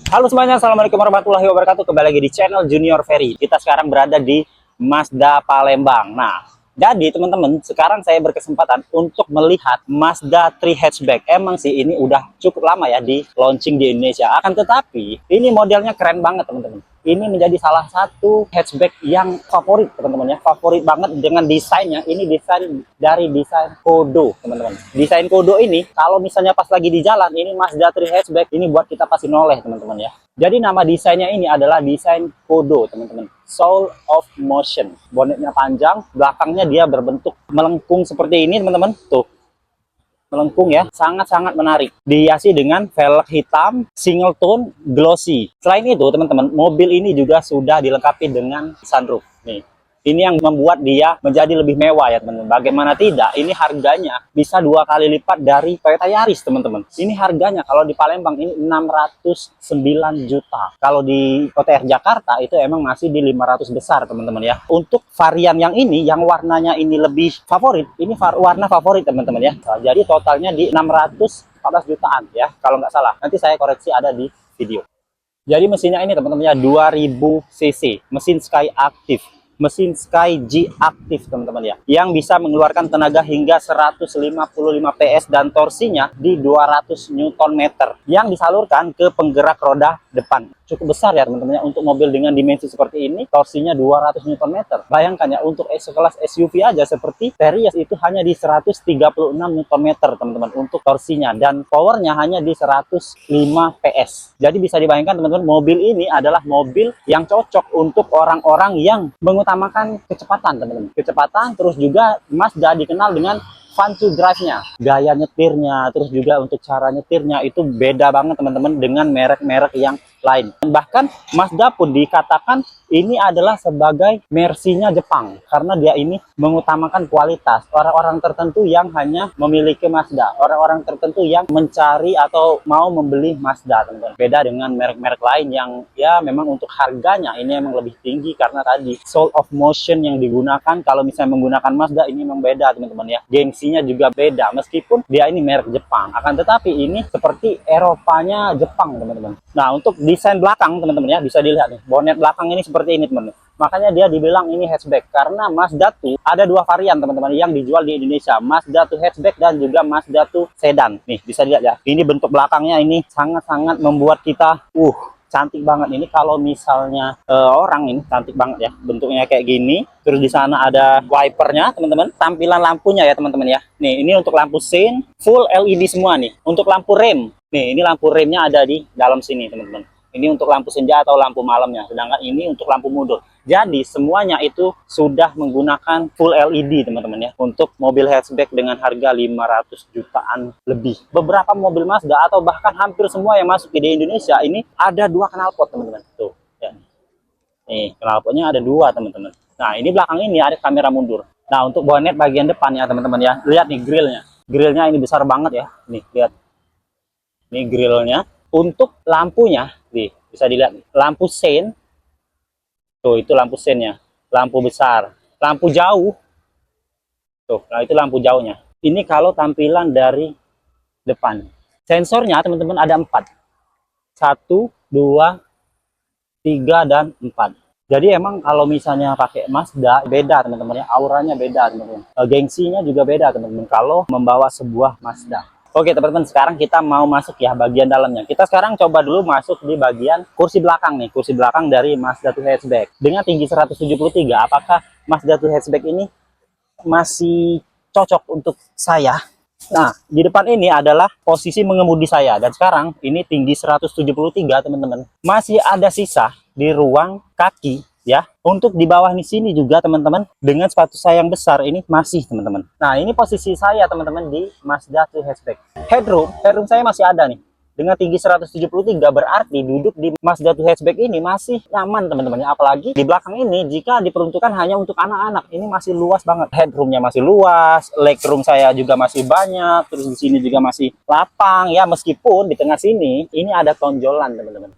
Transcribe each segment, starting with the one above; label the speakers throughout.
Speaker 1: Halo semuanya, assalamualaikum warahmatullahi wabarakatuh. Kembali lagi di channel Junior Ferry. Kita sekarang berada di Mazda Palembang. Nah, jadi teman-teman, sekarang saya berkesempatan untuk melihat Mazda 3 hatchback. Emang sih ini udah cukup lama ya di launching di Indonesia. Akan tetapi ini modelnya keren banget teman-teman. Ini menjadi salah satu hatchback yang favorit teman-teman ya. Favorit banget dengan desainnya. Ini desain dari desain Kodo teman-teman. Desain Kodo ini kalau misalnya pas lagi di jalan, ini Mazda 3 hatchback ini buat kita pasti noleh teman-teman ya. Jadi nama desainnya ini adalah desain Kodo teman-teman. Soul of Motion. Bonetnya panjang, belakangnya dia berbentuk melengkung seperti ini teman-teman. Tuh, melengkung ya, sangat-sangat menarik. Dihiasi dengan velg hitam, single tone, glossy. Selain itu teman-teman, mobil ini juga sudah dilengkapi dengan sunroof. Nih, ini yang membuat dia menjadi lebih mewah ya teman-teman. Bagaimana tidak, ini harganya bisa 2 kali lipat dari Toyota Yaris teman-teman. Ini harganya kalau di Palembang ini 609 juta. Kalau di OTR Jakarta itu emang masih di 500 besar teman-teman ya. Untuk varian yang ini, yang warnanya ini lebih favorit, ini warna favorit teman-teman ya. Nah, jadi totalnya di 614 jutaan ya, kalau nggak salah. Nanti saya koreksi ada di video. Jadi mesinnya ini teman-teman ya 2000 cc, mesin Sky aktif. Mesin Sky G aktif teman-teman ya, yang bisa mengeluarkan tenaga hingga 155 PS dan torsinya di 200 Nm yang disalurkan ke penggerak roda depan. Cukup besar ya teman-teman ya, untuk mobil dengan dimensi seperti ini, torsinya 200 Nm. Bayangkan ya, untuk sekelas SUV aja seperti Terios itu hanya di 136 Nm teman-teman untuk torsinya, dan powernya hanya di 105 PS. Jadi bisa dibayangkan teman-teman, mobil ini adalah mobil yang cocok untuk orang-orang yang mengutamakan kecepatan teman-teman. Kecepatan, terus juga Mazda dikenal dengan fun to drive-nya, gaya nyetirnya, terus juga untuk cara nyetirnya itu beda banget teman-teman dengan merek-merek yang lain. Dan bahkan Mazda pun dikatakan ini adalah sebagai Mercy-nya Jepang, karena dia ini mengutamakan kualitas. Orang-orang tertentu yang hanya memiliki Mazda, orang-orang tertentu yang mencari atau mau membeli Mazda teman-teman. Beda dengan merek-merek lain yang ya memang untuk harganya ini memang lebih tinggi, karena tadi Soul of Motion yang digunakan. Kalau misalnya menggunakan Mazda ini memang beda teman-teman ya, gengsinya juga beda, meskipun dia ini merek Jepang, akan tetapi ini seperti Eropanya Jepang teman-teman. Nah, untuk desain belakang teman-teman ya, bisa dilihat nih, bonet belakang ini seperti ini teman-teman. Makanya dia dibilang ini hatchback, karena Mazda 2 ada 2 varian teman-teman yang dijual di Indonesia, Mazda 2 hatchback dan juga Mazda 2 sedan. Nih bisa dilihat ya, ini bentuk belakangnya ini sangat-sangat membuat kita cantik banget. Ini kalau misalnya orang ini cantik banget ya, bentuknya kayak gini. Terus di sana ada wipernya teman-teman, tampilan lampunya ya teman-teman ya. Nih, ini untuk lampu sein full LED semua nih. Untuk lampu rem, nih ini lampu remnya ada di dalam sini teman-teman. Ini untuk lampu senja atau lampu malamnya, sedangkan ini untuk lampu mundur. Jadi semuanya itu sudah menggunakan full LED teman-teman ya, untuk mobil hatchback dengan harga 500 jutaan lebih. Beberapa mobil Mazda atau bahkan hampir semua yang masuk di Indonesia ini ada 2 knalpot teman-teman. Tuh ya. Nih, knalpotnya ada 2 teman-teman. Nah, ini belakang ini ada kamera mundur. Nah, untuk bonet bagian depan ya teman-teman ya, lihat nih grillnya. Grillnya ini besar banget ya. Nih lihat. Ini grillnya. Untuk lampunya, nih bisa dilihat nih. Lampu sein. Tuh, itu lampu seinnya. Lampu besar. Lampu jauh. Tuh, nah itu lampu jauhnya. Ini kalau tampilan dari depan. Sensornya teman-teman ada 4. 1, 2, 3, dan 4. Jadi emang kalau misalnya pakai Mazda beda teman-teman ya, auranya beda teman-teman. Gengsinya juga beda teman-teman kalau membawa sebuah Mazda. Oke teman-teman, sekarang kita mau masuk ya bagian dalamnya. Kita sekarang coba dulu masuk di bagian kursi belakang nih, kursi belakang dari Mazda 2 hatchback. Dengan tinggi 173, apakah Mazda 2 hatchback ini masih cocok untuk saya? Nah, di depan ini adalah posisi mengemudi saya, dan sekarang ini tinggi 173 teman-teman. Masih ada sisa di ruang kaki ya. Untuk di bawah di sini juga teman-teman, dengan sepatu saya yang besar ini masih teman-teman. Nah, ini posisi saya teman-teman di Mazda 2 hatchback. Headroom saya masih ada nih. Dengan tinggi 173 berarti duduk di Mazda 2 hatchback ini masih nyaman teman-teman. Apalagi di belakang ini jika diperuntukkan hanya untuk anak-anak, ini masih luas banget. Headroomnya masih luas, legroom saya juga masih banyak. Terus di sini juga masih lapang ya, meskipun di tengah sini ini ada tonjolan teman-teman.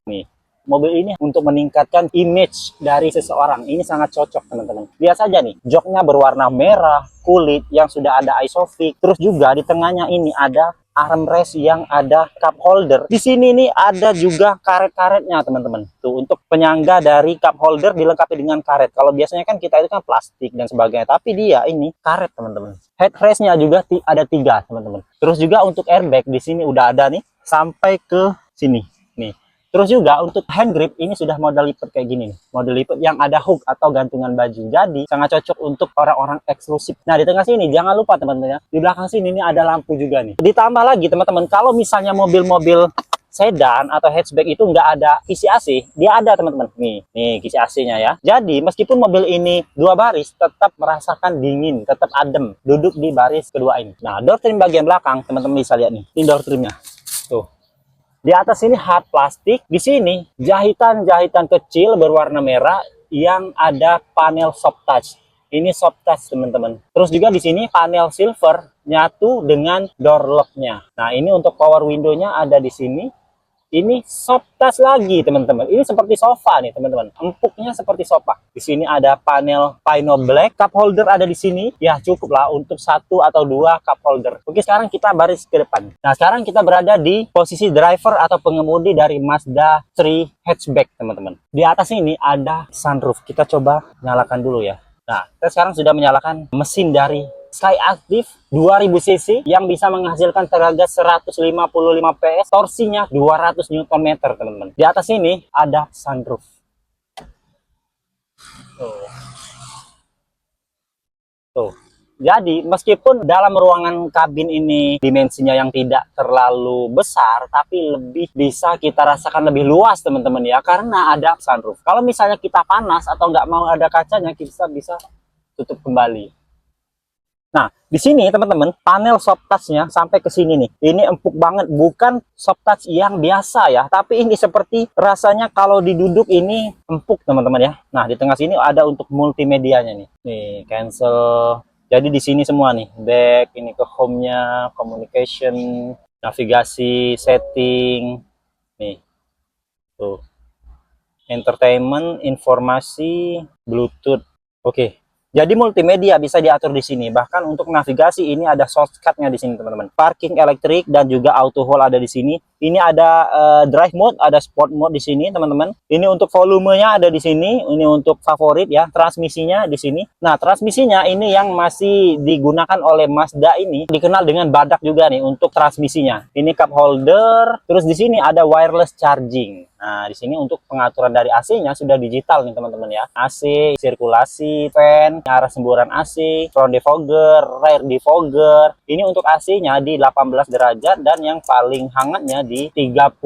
Speaker 1: Nih, mobil ini untuk meningkatkan image dari seseorang ini sangat cocok teman-teman. Lihat saja nih, joknya berwarna merah kulit yang sudah ada isofix. Terus juga di tengahnya ini ada armrest yang ada cup holder. Di sini nih ada juga karet-karetnya teman-teman. Tuh untuk penyangga dari cup holder dilengkapi dengan karet. Kalau biasanya kan kita itu kan plastik dan sebagainya, tapi dia ini karet teman-teman. Headrestnya juga ada 3 teman-teman. Terus juga untuk airbag di sini udah ada nih sampai ke sini nih. Terus juga untuk hand grip ini sudah model lipat kayak gini nih. Model lipat yang ada hook atau gantungan baju. Jadi sangat cocok untuk orang-orang eksklusif. Nah di tengah sini jangan lupa teman-teman ya. Di belakang sini ini ada lampu juga nih. Ditambah lagi teman-teman, kalau misalnya mobil-mobil sedan atau hatchback itu nggak ada kisi AC, dia ada teman-teman. Nih kisi AC-nya ya. Jadi meskipun mobil ini 2 baris, tetap merasakan dingin, tetap adem. Duduk di baris kedua ini. Nah door trim bagian belakang teman-teman bisa lihat nih. Ini door trimnya. Tuh. Di atas ini hard plastik, di sini jahitan-jahitan kecil berwarna merah yang ada panel soft touch. Ini soft touch teman-teman. Terus juga di sini panel silver nyatu dengan door lock-nya. Nah, ini untuk power window-nya ada di sini. Ini soft touch lagi teman-teman. Ini seperti sofa nih teman-teman. Empuknya seperti sofa. Di sini ada panel Pino Black. Cup holder ada di sini. Ya cukup lah untuk 1 atau 2 cup holder. Oke, sekarang kita baris ke depan. Nah sekarang kita berada di posisi driver atau pengemudi dari Mazda 3 hatchback teman-teman. Di atas ini ada sunroof. Kita coba nyalakan dulu ya. Nah kita sekarang sudah menyalakan mesin dari Skyactiv 2000 cc yang bisa menghasilkan tenaga 155 PS, torsinya 200 Nm teman-teman. Di atas ini ada sunroof. Tuh. Jadi meskipun dalam ruangan kabin ini dimensinya yang tidak terlalu besar, tapi lebih bisa kita rasakan lebih luas teman-teman ya, karena ada sunroof. Kalau misalnya kita panas atau nggak mau ada kacanya, kita bisa tutup kembali. Nah, di sini teman-teman, panel soft touch-nya sampai ke sini nih. Ini empuk banget, bukan soft touch yang biasa ya, tapi ini seperti rasanya kalau diduduk ini empuk teman-teman ya. Nah, di tengah sini ada untuk multimedianya nih. Nih, cancel. Jadi di sini semua nih, back, ini ke home-nya, communication, navigasi, setting. Nih. Tuh. Entertainment, informasi, Bluetooth. Oke. Jadi multimedia bisa diatur di sini. Bahkan untuk navigasi ini ada shortcut-nya di sini, teman-teman. Parking elektrik dan juga auto hold ada di sini. Ini ada drive mode, ada sport mode di sini, teman-teman. Ini untuk volumenya ada di sini. Ini untuk favorit ya. Transmisinya di sini. Nah, transmisinya ini yang masih digunakan oleh Mazda ini dikenal dengan badak juga nih untuk transmisinya. Ini cup holder. Terus di sini ada wireless charging. Nah, di sini untuk pengaturan dari AC-nya sudah digital nih teman-teman ya. AC, sirkulasi, fan, arah semburan AC, front defogger, rear defogger. Ini untuk AC-nya di 18 derajat dan yang paling hangatnya di 32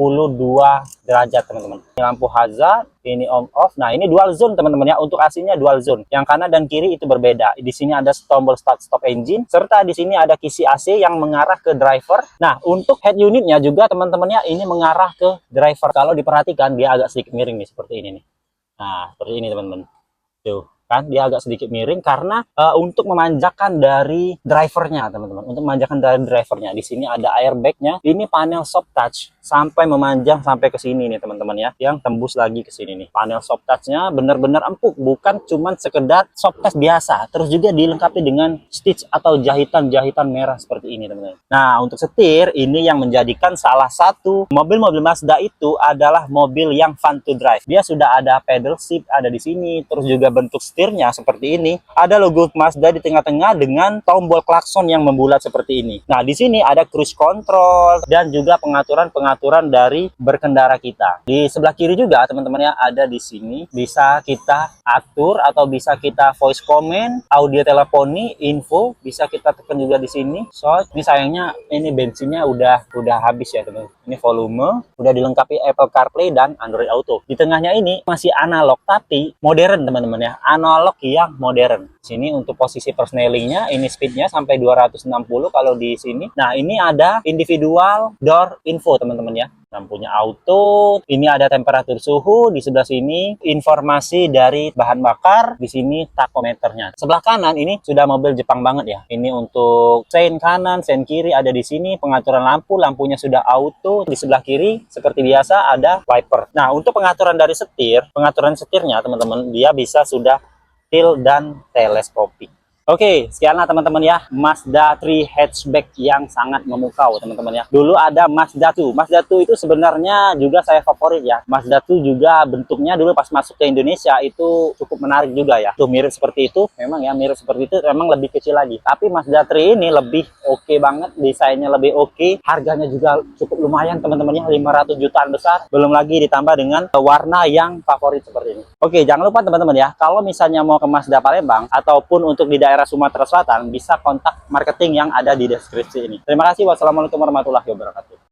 Speaker 1: derajat teman-teman. Ini lampu hazard, ini on off. Nah, ini dual zone teman-teman ya. Untuk AC-nya dual zone. Yang kanan dan kiri itu berbeda. Di sini ada tombol start stop engine serta di sini ada kisi AC yang mengarah ke driver. Nah, untuk head unitnya juga teman-teman ya, ini mengarah ke driver. Kalau diperhatikan dia agak sedikit miring nih seperti ini nih. Nah, seperti ini teman-teman. Tuh. Kan dia agak sedikit miring karena untuk memanjakan dari drivernya teman-teman, untuk memanjakan dari drivernya. Di sini ada airbagnya, ini panel soft touch sampai memanjang sampai ke sini nih teman-teman ya, yang tembus lagi ke sini nih. Panel soft touchnya benar-benar empuk, bukan cuman sekedar soft touch biasa. Terus juga dilengkapi dengan stitch atau jahitan-jahitan merah seperti ini teman-teman. Nah untuk setir ini yang menjadikan salah satu mobil-mobil Mazda itu adalah mobil yang fun to drive. Dia sudah ada pedal shift ada di sini, terus juga bentuk setirnya seperti ini. Ada logo Mazda di tengah-tengah dengan tombol klakson yang membulat seperti ini. Nah, di sini ada cruise control dan juga pengaturan dari berkendara kita. Di sebelah kiri juga teman-teman ya, ada di sini bisa kita atur atau bisa kita voice command, audio teleponi, info, bisa kita tekan juga di sini. So, ini sayangnya ini bensinnya udah habis ya, teman-teman. Ini volume, udah dilengkapi Apple CarPlay dan Android Auto. Di tengahnya ini masih analog tapi modern teman-teman ya. Analog yang modern. Sini untuk posisi persnelingnya, ini speednya sampai 260 kalau di sini. Nah, ini ada individual door info teman-teman ya. Lampunya auto, ini ada temperatur suhu, di sebelah sini informasi dari bahan bakar, di sini takometernya. Sebelah kanan ini sudah mobil Jepang banget ya. Ini untuk sein kanan, sein kiri ada di sini, pengaturan lampu, lampunya sudah auto. Di sebelah kiri seperti biasa ada wiper. Nah, untuk pengaturan dari setir, pengaturan setirnya teman-teman, dia bisa sudah tilt dan teleskopik. Oke, sekianlah teman-teman ya, Mazda 3 hatchback yang sangat memukau teman-teman ya. Dulu ada Mazda 2. Mazda 2 itu sebenarnya juga saya favorit ya. Mazda 2 juga bentuknya dulu pas masuk ke Indonesia itu cukup menarik juga ya. Tuh mirip seperti itu, memang ya mirip seperti itu, memang lebih kecil lagi. Tapi Mazda 3 ini lebih oke banget, desainnya lebih oke, harganya juga cukup lumayan teman-teman ya, 500 jutaan besar. Belum lagi ditambah dengan warna yang favorit seperti ini. Oke, jangan lupa teman-teman ya, kalau misalnya mau ke Mazda Palembang ataupun untuk di daerah Sumatera Selatan, bisa kontak marketing yang ada di deskripsi ini. Terima kasih. Wassalamualaikum warahmatullahi wabarakatuh.